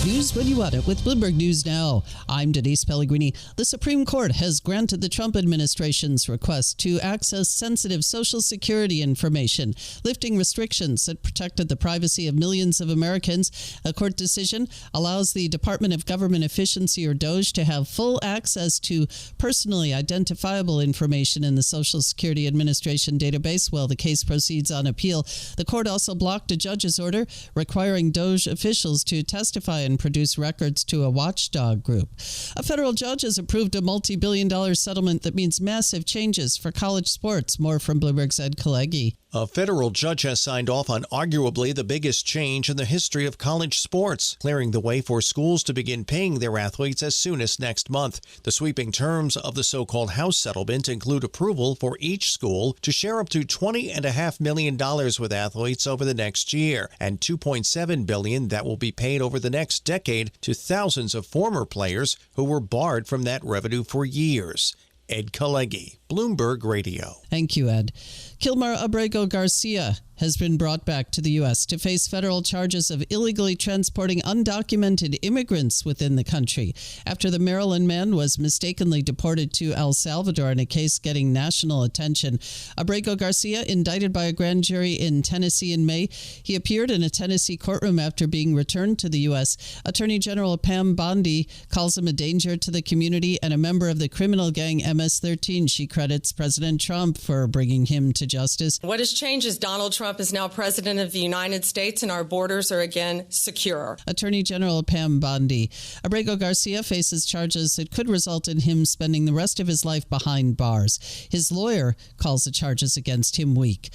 News when you want it with Bloomberg News Now. I'm Denise Pellegrini. The Supreme Court has granted the Trump administration's request to access sensitive Social Security information, lifting restrictions that protected the privacy of millions of Americans. A court decision allows the Department of Government Efficiency, or DOGE, to have full access to personally identifiable information in the Social Security Administration database while the case proceeds on appeal. The court also blocked a judge's order requiring DOGE officials to testify and produce records to a watchdog group. A federal judge has approved a multi-billion-dollar settlement that means massive changes for college sports. More from Bloomberg's Ed Kalegi. A federal judge has signed off on arguably the biggest change in the history of college sports, clearing the way for schools to begin paying their athletes as soon as next month. The sweeping terms of the so-called House settlement include approval for each school to share up to $20.5 million with athletes over the next year, and $2.7 billion that will be paid over the next decade to thousands of former players who were barred from that revenue for years. Ed Kalegi, Bloomberg Radio. Thank you, Ed. Kilmar Abrego Garcia has been brought back to the U.S. to face federal charges of illegally transporting undocumented immigrants within the country after the Maryland man was mistakenly deported to El Salvador in a case getting national attention. Abrego Garcia, indicted by a grand jury in Tennessee in May, he appeared in a Tennessee courtroom after being returned to the U.S. Attorney General Pam Bondi calls him a danger to the community and a member of the criminal gang MS-13. She credits President Trump for bringing him to justice. What has changed is Donald Trump is now president of the United States, and our borders are again secure. Attorney General Pam Bondi. Abrego Garcia faces charges that could result in him spending the rest of his life behind bars. His lawyer calls the charges against him weak.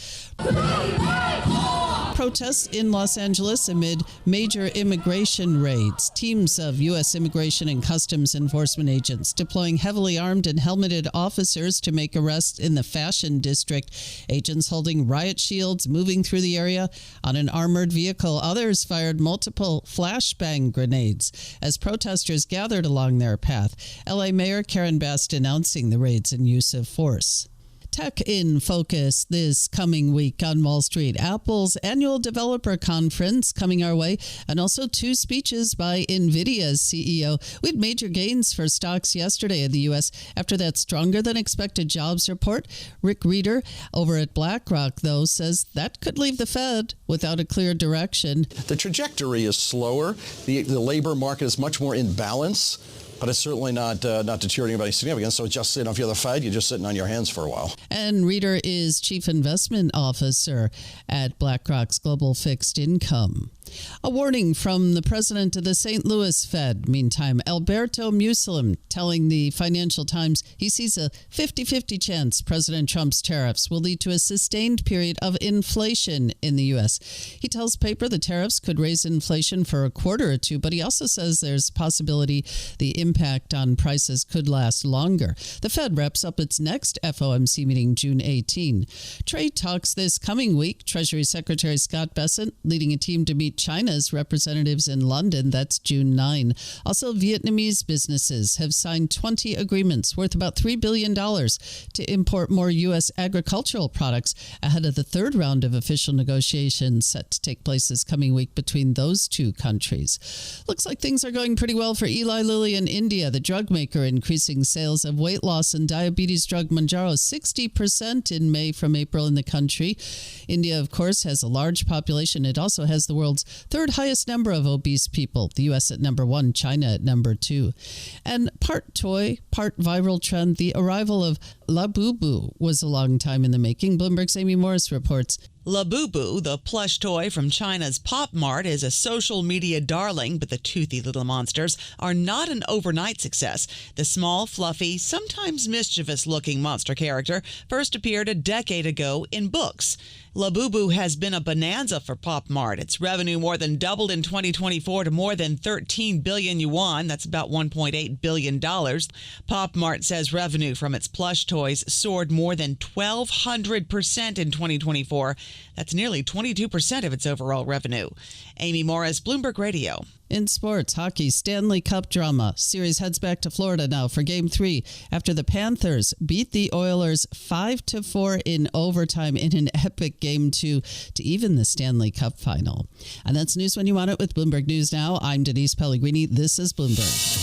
Protests in Los Angeles amid major immigration raids. Teams of U.S. Immigration and Customs Enforcement agents deploying heavily armed and helmeted officers to make arrests in the Fashion District. Agents holding riot shields moving through the area on an armored vehicle. Others fired multiple flashbang grenades as protesters gathered along their path. L.A. Mayor Karen Bass denouncing the raids and use of force. Tech in focus this coming week on Wall Street. Apple's annual developer conference coming our way, and also two speeches by NVIDIA's CEO. We had major gains for stocks yesterday in the U.S. after that stronger than expected jobs report. Rick Reeder over at BlackRock, though, says that could leave the Fed without a clear direction. The trajectory is slower. The labor market is much more in balance. But it's certainly not deteriorating by significance. So just, if you're the Fed, you're just sitting on your hands for a while. And Reeder is Chief Investment Officer at BlackRock's Global Fixed Income. A warning from the president of the St. Louis Fed, meantime, Alberto Musalem, telling the Financial Times he sees a 50-50 chance President Trump's tariffs will lead to a sustained period of inflation in the U.S. He tells the paper the tariffs could raise inflation for a quarter or two, but he also says there's a possibility the impact on prices could last longer. The Fed wraps up its next FOMC meeting June 18. Trade talks this coming week. Treasury Secretary Scott Bessent leading a team to meet China's representatives in London. That's June 9. Also, Vietnamese businesses have signed 20 agreements worth about $3 billion to import more U.S. agricultural products ahead of the third round of official negotiations set to take place this coming week between those two countries. Looks like things are going pretty well for Eli Lilly in India, the drug maker, increasing sales of weight loss and diabetes drug Mounjaro 60% in May from April in the country. India, of course, has a large population. It also has the world's third highest number of obese people, the U.S. at number 1, China at number 2. And part toy, part viral trend, the arrival of Labubu was a long time in the making. Bloomberg's Amy Morris reports. Labubu, the plush toy from China's Pop Mart, is a social media darling, but the toothy little monsters are not an overnight success. The small, fluffy, sometimes mischievous-looking monster character first appeared a decade ago in books. Labubu has been a bonanza for Pop Mart. Its revenue more than doubled in 2024 to more than 13 billion yuan. That's about $1.8 billion. Pop Mart says revenue from its plush toys soared more than 1,200% in 2024 That's nearly 22% of its overall revenue. Amy Morris, Bloomberg Radio. In sports, hockey, Stanley Cup drama. Series heads back to Florida now for Game 3 after the Panthers beat the Oilers 5-4 in overtime in an epic Game 2 to even the Stanley Cup final. And that's news when you want it with Bloomberg News Now. I'm Denise Pellegrini. This is Bloomberg.